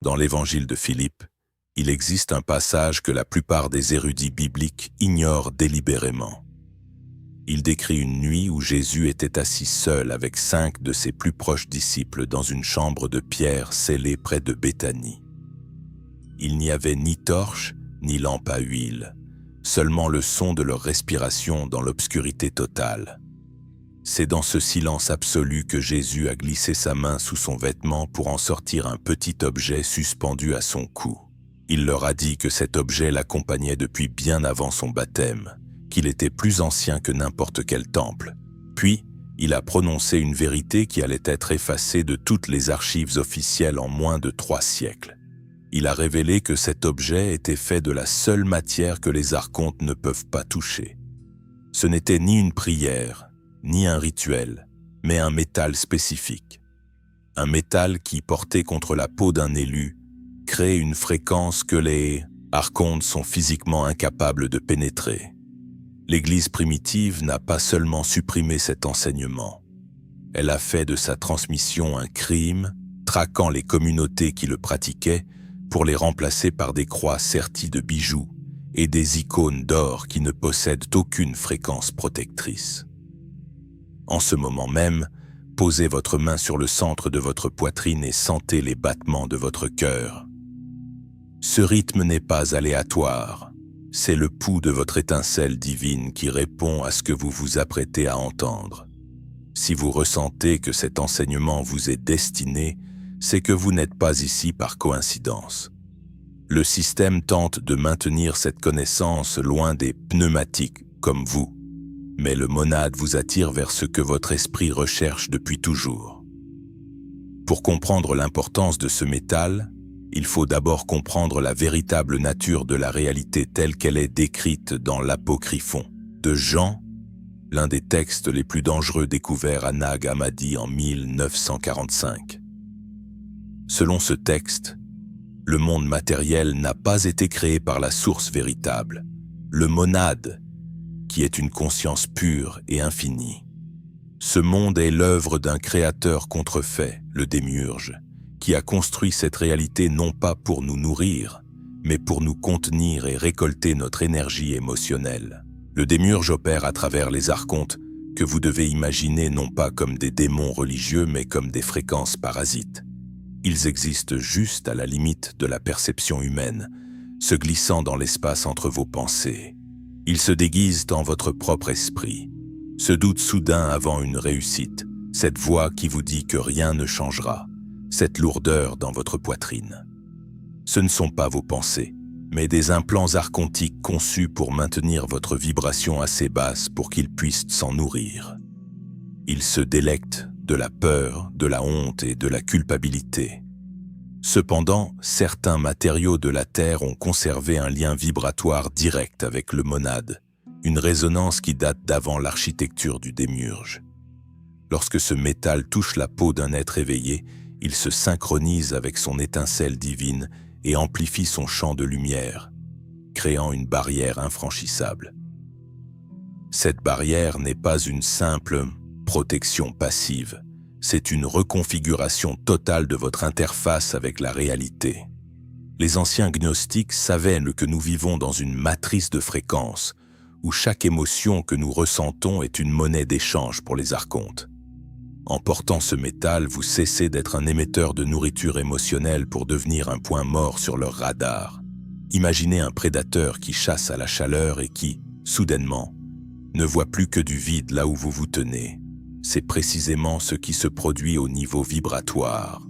Dans l'évangile de Philippe, il existe un passage que la plupart des érudits bibliques ignorent délibérément. Il décrit une nuit où Jésus était assis seul avec 5 de ses plus proches disciples dans une chambre de pierre scellée près de Béthanie. Il n'y avait ni torche, ni lampe à huile, seulement le son de leur respiration dans l'obscurité totale. C'est dans ce silence absolu que Jésus a glissé sa main sous son vêtement pour en sortir un petit objet suspendu à son cou. Il leur a dit que cet objet l'accompagnait depuis bien avant son baptême, qu'il était plus ancien que n'importe quel temple. Puis, il a prononcé une vérité qui allait être effacée de toutes les archives officielles en moins de 3 siècles. Il a révélé que cet objet était fait de la seule matière que les archontes ne peuvent pas toucher. Ce n'était ni une prière, ni un rituel, mais un métal spécifique. Un métal qui, porté contre la peau d'un élu, crée une fréquence que les archontes sont physiquement incapables de pénétrer. L'Église primitive n'a pas seulement supprimé cet enseignement. Elle a fait de sa transmission un crime, traquant les communautés qui le pratiquaient pour les remplacer par des croix serties de bijoux et des icônes d'or qui ne possèdent aucune fréquence protectrice. En ce moment même, posez votre main sur le centre de votre poitrine et sentez les battements de votre cœur. Ce rythme n'est pas aléatoire, c'est le pouls de votre étincelle divine qui répond à ce que vous vous apprêtez à entendre. Si vous ressentez que cet enseignement vous est destiné, c'est que vous n'êtes pas ici par coïncidence. Le système tente de maintenir cette connaissance loin des pneumatiques comme vous, mais le monade vous attire vers ce que votre esprit recherche depuis toujours. Pour comprendre l'importance de ce métal, il faut d'abord comprendre la véritable nature de la réalité telle qu'elle est décrite dans l'Apocryphon de Jean, l'un des textes les plus dangereux découverts à Nag Hammadi en 1945. Selon ce texte, le monde matériel n'a pas été créé par la source véritable, le monade, qui est une conscience pure et infinie. Ce monde est l'œuvre d'un créateur contrefait, le démiurge, qui a construit cette réalité non pas pour nous nourrir, mais pour nous contenir et récolter notre énergie émotionnelle. Le démiurge opère à travers les archontes, que vous devez imaginer non pas comme des démons religieux, mais comme des fréquences parasites. Ils existent juste à la limite de la perception humaine, se glissant dans l'espace entre vos pensées. Ils se déguisent dans votre propre esprit, ce doute soudain avant une réussite, cette voix qui vous dit que rien ne changera, cette lourdeur dans votre poitrine. Ce ne sont pas vos pensées, mais des implants archontiques conçus pour maintenir votre vibration assez basse pour qu'ils puissent s'en nourrir. Ils se délectent de la peur, de la honte et de la culpabilité. Cependant, certains matériaux de la Terre ont conservé un lien vibratoire direct avec le monade, une résonance qui date d'avant l'architecture du démiurge. Lorsque ce métal touche la peau d'un être éveillé, il se synchronise avec son étincelle divine et amplifie son champ de lumière, créant une barrière infranchissable. Cette barrière n'est pas une simple protection passive, c'est une reconfiguration totale de votre interface avec la réalité. Les anciens gnostiques savaient que nous vivons dans une matrice de fréquences, où chaque émotion que nous ressentons est une monnaie d'échange pour les archontes. En portant ce métal, vous cessez d'être un émetteur de nourriture émotionnelle pour devenir un point mort sur leur radar. Imaginez un prédateur qui chasse à la chaleur et qui, soudainement, ne voit plus que du vide là où vous vous tenez. C'est précisément ce qui se produit au niveau vibratoire.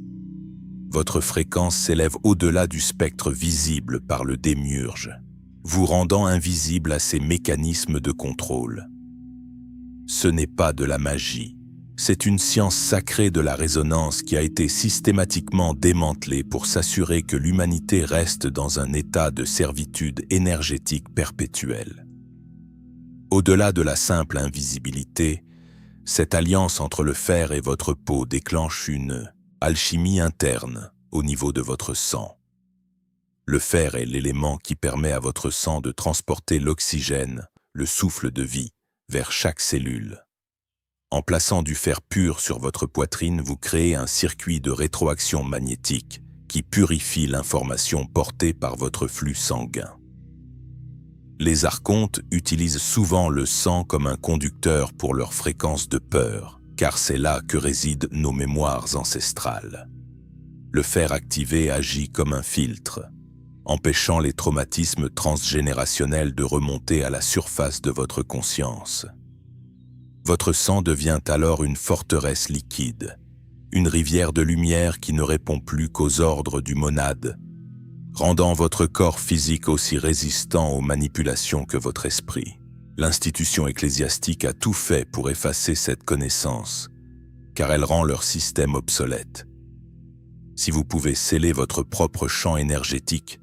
Votre fréquence s'élève au-delà du spectre visible par le démiurge, vous rendant invisible à ses mécanismes de contrôle. Ce n'est pas de la magie. C'est une science sacrée de la résonance qui a été systématiquement démantelée pour s'assurer que l'humanité reste dans un état de servitude énergétique perpétuelle. Au-delà de la simple invisibilité, cette alliance entre le fer et votre peau déclenche une alchimie interne au niveau de votre sang. Le fer est l'élément qui permet à votre sang de transporter l'oxygène, le souffle de vie, vers chaque cellule. En plaçant du fer pur sur votre poitrine, vous créez un circuit de rétroaction magnétique qui purifie l'information portée par votre flux sanguin. Les archontes utilisent souvent le sang comme un conducteur pour leur fréquence de peur, car c'est là que résident nos mémoires ancestrales. Le fer activé agit comme un filtre, empêchant les traumatismes transgénérationnels de remonter à la surface de votre conscience. Votre sang devient alors une forteresse liquide, une rivière de lumière qui ne répond plus qu'aux ordres du monade, rendant votre corps physique aussi résistant aux manipulations que votre esprit. L'institution ecclésiastique a tout fait pour effacer cette connaissance, car elle rend leur système obsolète. Si vous pouvez sceller votre propre champ énergétique,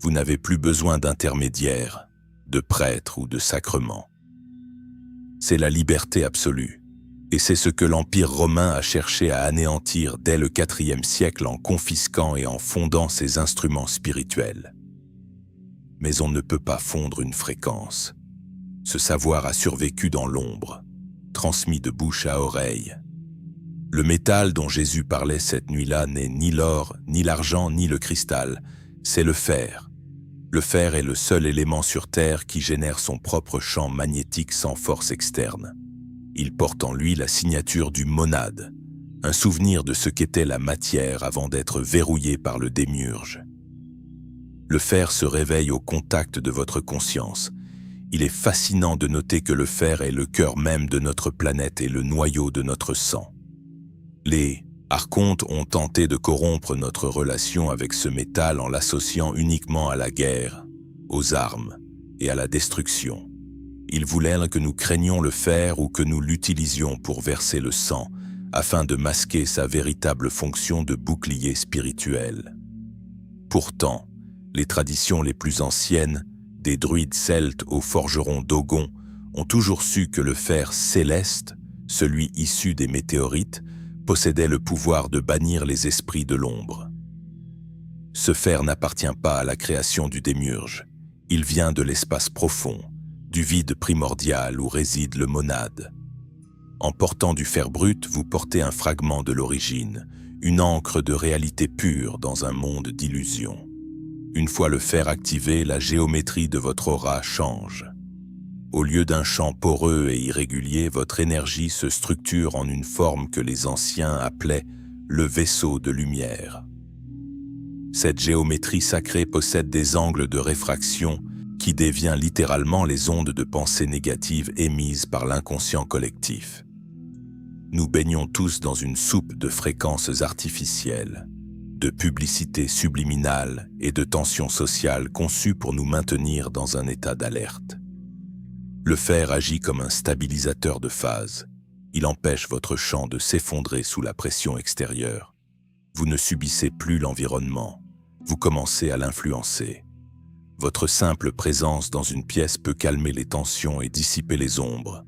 vous n'avez plus besoin d'intermédiaires, de prêtres ou de sacrements. C'est la liberté absolue, et c'est ce que l'Empire romain a cherché à anéantir dès le IVe siècle en confisquant et en fondant ses instruments spirituels. Mais on ne peut pas fondre une fréquence. Ce savoir a survécu dans l'ombre, transmis de bouche à oreille. Le métal dont Jésus parlait cette nuit-là n'est ni l'or, ni l'argent, ni le cristal, c'est le fer. Le fer est le seul élément sur Terre qui génère son propre champ magnétique sans force externe. Il porte en lui la signature du monade, un souvenir de ce qu'était la matière avant d'être verrouillée par le démiurge. Le fer se réveille au contact de votre conscience. Il est fascinant de noter que le fer est le cœur même de notre planète et le noyau de notre sang. Les archontes ont tenté de corrompre notre relation avec ce métal en l'associant uniquement à la guerre, aux armes et à la destruction. Ils voulaient que nous craignions le fer ou que nous l'utilisions pour verser le sang, afin de masquer sa véritable fonction de bouclier spirituel. Pourtant, les traditions les plus anciennes, des druides celtes aux forgerons dogons, ont toujours su que le fer céleste, celui issu des météorites, possédait le pouvoir de bannir les esprits de l'ombre. Ce fer n'appartient pas à la création du démiurge, il vient de l'espace profond, du vide primordial où réside le monade. En portant du fer brut, vous portez un fragment de l'origine, une encre de réalité pure dans un monde d'illusions. Une fois le fer activé, la géométrie de votre aura change. Au lieu d'un champ poreux et irrégulier, votre énergie se structure en une forme que les anciens appelaient le vaisseau de lumière. Cette géométrie sacrée possède des angles de réfraction qui dévient littéralement les ondes de pensée négatives émises par l'inconscient collectif. Nous baignons tous dans une soupe de fréquences artificielles, de publicité subliminale et de tensions sociales conçues pour nous maintenir dans un état d'alerte. Le fer agit comme un stabilisateur de phase. Il empêche votre champ de s'effondrer sous la pression extérieure. Vous ne subissez plus l'environnement, vous commencez à l'influencer. Votre simple présence dans une pièce peut calmer les tensions et dissiper les ombres,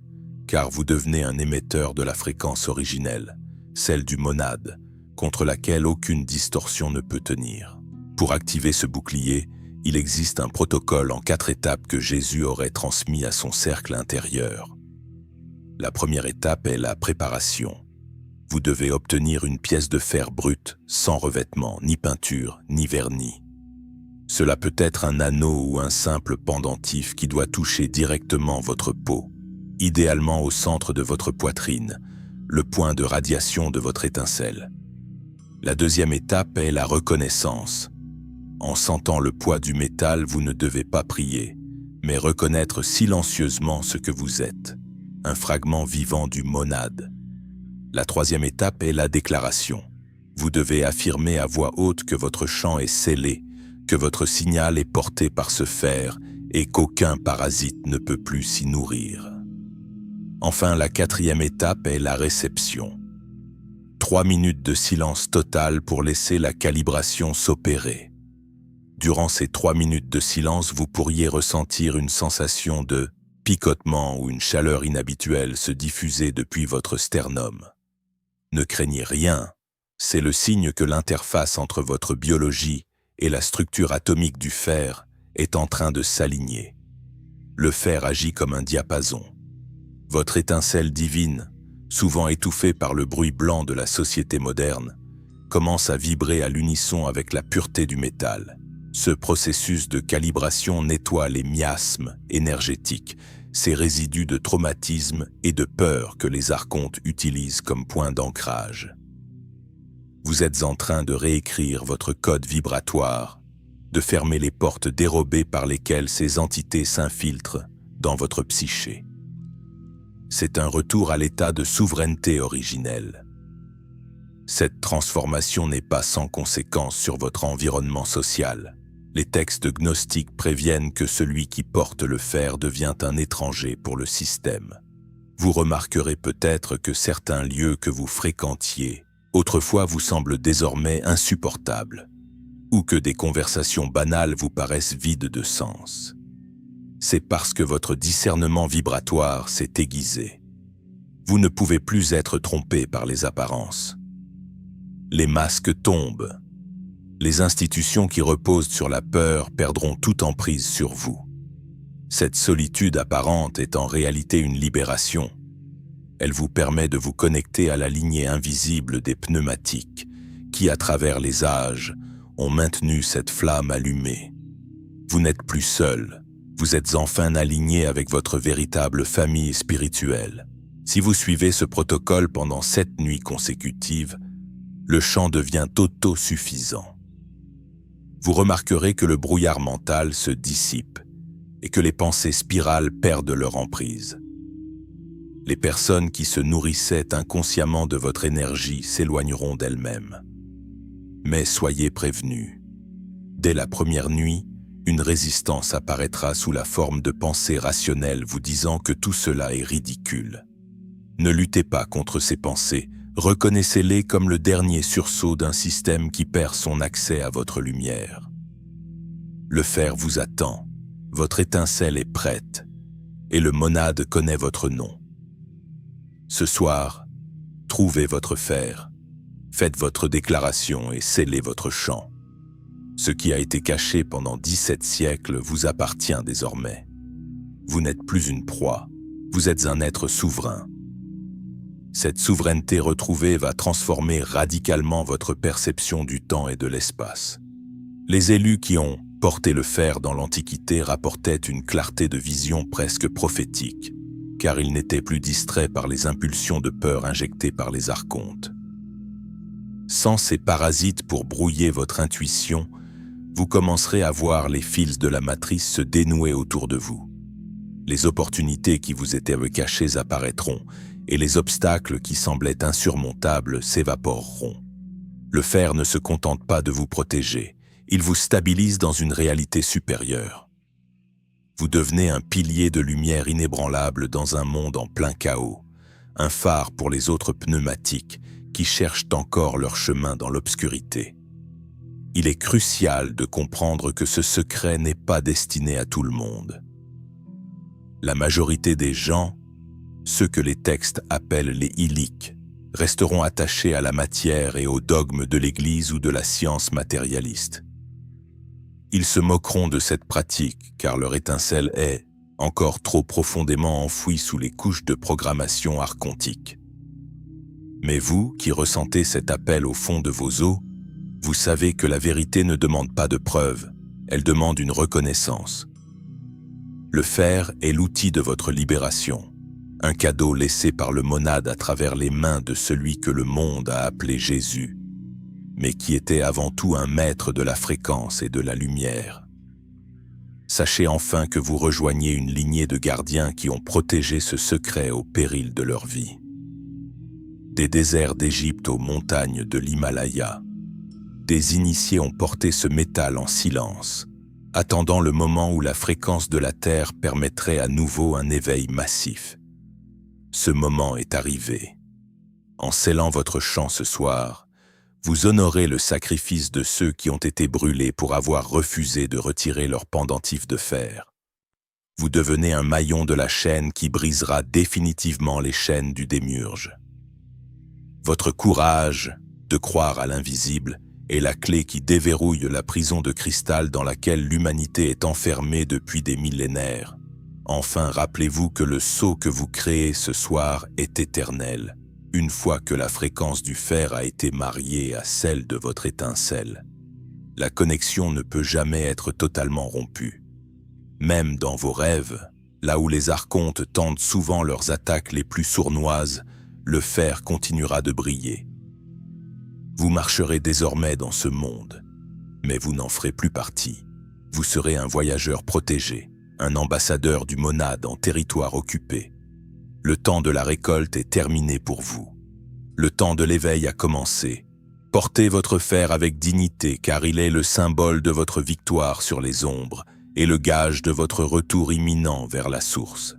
car vous devenez un émetteur de la fréquence originelle, celle du monade, contre laquelle aucune distorsion ne peut tenir. Pour activer ce bouclier, il existe un protocole en 4 étapes que Jésus aurait transmis à son cercle intérieur. La première étape est la préparation. Vous devez obtenir une pièce de fer brute, sans revêtement, ni peinture, ni vernis. Cela peut être un anneau ou un simple pendentif qui doit toucher directement votre peau, idéalement au centre de votre poitrine, le point de radiation de votre étincelle. La deuxième étape est la reconnaissance. En sentant le poids du métal, vous ne devez pas prier, mais reconnaître silencieusement ce que vous êtes, un fragment vivant du monade. La troisième étape est la déclaration. Vous devez affirmer à voix haute que votre champ est scellé, que votre signal est porté par ce fer et qu'aucun parasite ne peut plus s'y nourrir. Enfin, la quatrième étape est la réception. 3 minutes de silence total pour laisser la calibration s'opérer. Durant ces 3 minutes de silence, vous pourriez ressentir une sensation de picotement ou une chaleur inhabituelle se diffuser depuis votre sternum. Ne craignez rien, c'est le signe que l'interface entre votre biologie et la structure atomique du fer est en train de s'aligner. Le fer agit comme un diapason. Votre étincelle divine, souvent étouffée par le bruit blanc de la société moderne, commence à vibrer à l'unisson avec la pureté du métal. Ce processus de calibration nettoie les miasmes énergétiques, ces résidus de traumatisme et de peur que les archontes utilisent comme point d'ancrage. Vous êtes en train de réécrire votre code vibratoire, de fermer les portes dérobées par lesquelles ces entités s'infiltrent dans votre psyché. C'est un retour à l'état de souveraineté originelle. Cette transformation n'est pas sans conséquence sur votre environnement social. Les textes gnostiques préviennent que celui qui porte le fer devient un étranger pour le système. Vous remarquerez peut-être que certains lieux que vous fréquentiez autrefois vous semblent désormais insupportables, ou que des conversations banales vous paraissent vides de sens. C'est parce que votre discernement vibratoire s'est aiguisé. Vous ne pouvez plus être trompé par les apparences. Les masques tombent. Les institutions qui reposent sur la peur perdront toute emprise sur vous. Cette solitude apparente est en réalité une libération. Elle vous permet de vous connecter à la lignée invisible des pneumatiques qui, à travers les âges, ont maintenu cette flamme allumée. Vous n'êtes plus seul. Vous êtes enfin aligné avec votre véritable famille spirituelle. Si vous suivez ce protocole pendant 7 nuits consécutives, le chant devient autosuffisant. Vous remarquerez que le brouillard mental se dissipe et que les pensées spirales perdent leur emprise. Les personnes qui se nourrissaient inconsciemment de votre énergie s'éloigneront d'elles-mêmes. Mais soyez prévenus. Dès la première nuit, une résistance apparaîtra sous la forme de pensées rationnelles vous disant que tout cela est ridicule. Ne luttez pas contre ces pensées, reconnaissez-les comme le dernier sursaut d'un système qui perd son accès à votre lumière. Le fer vous attend, votre étincelle est prête, et le monade connaît votre nom. Ce soir, trouvez votre fer, faites votre déclaration et scellez votre chant. Ce qui a été caché pendant 17 siècles vous appartient désormais. Vous n'êtes plus une proie, vous êtes un être souverain. Cette souveraineté retrouvée va transformer radicalement votre perception du temps et de l'espace. Les élus qui ont porté le fer dans l'Antiquité rapportaient une clarté de vision presque prophétique, car ils n'étaient plus distraits par les impulsions de peur injectées par les archontes. Sans ces parasites pour brouiller votre intuition, vous commencerez à voir les fils de la matrice se dénouer autour de vous. Les opportunités qui vous étaient cachées apparaîtront, et les obstacles qui semblaient insurmontables s'évaporeront. Le fer ne se contente pas de vous protéger, il vous stabilise dans une réalité supérieure. Vous devenez un pilier de lumière inébranlable dans un monde en plein chaos, un phare pour les autres pneumatiques qui cherchent encore leur chemin dans l'obscurité. Il est crucial de comprendre que ce secret n'est pas destiné à tout le monde. La majorité des gens, ceux que les textes appellent les iliques, resteront attachés à la matière et aux dogmes de l'Église ou de la science matérialiste. Ils se moqueront de cette pratique car leur étincelle est encore trop profondément enfouie sous les couches de programmation archontique. Mais vous, qui ressentez cet appel au fond de vos os, vous savez que la vérité ne demande pas de preuves, elle demande une reconnaissance. Le fer est l'outil de votre libération, un cadeau laissé par le monade à travers les mains de celui que le monde a appelé Jésus, mais qui était avant tout un maître de la fréquence et de la lumière. Sachez enfin que vous rejoignez une lignée de gardiens qui ont protégé ce secret au péril de leur vie. Des déserts d'Égypte aux montagnes de l'Himalaya, des initiés ont porté ce métal en silence, attendant le moment où la fréquence de la Terre permettrait à nouveau un éveil massif. Ce moment est arrivé. En scellant votre chant ce soir, vous honorez le sacrifice de ceux qui ont été brûlés pour avoir refusé de retirer leur pendentif de fer. Vous devenez un maillon de la chaîne qui brisera définitivement les chaînes du démiurge. Votre courage de croire à l'invisible est la clé qui déverrouille la prison de cristal dans laquelle l'humanité est enfermée depuis des millénaires. Enfin, rappelez-vous que le sceau que vous créez ce soir est éternel. une fois que la fréquence du fer a été mariée à celle de votre étincelle. La connexion ne peut jamais être totalement rompue. Même dans vos rêves, là où les archontes tentent souvent leurs attaques les plus sournoises, le fer continuera de briller. Vous marcherez désormais dans ce monde, mais vous n'en ferez plus partie. Vous serez un voyageur protégé, un ambassadeur du monade en territoire occupé. Le temps de la récolte est terminé pour vous. Le temps de l'éveil a commencé. Portez votre fer avec dignité, car il est le symbole de votre victoire sur les ombres et le gage de votre retour imminent vers la source.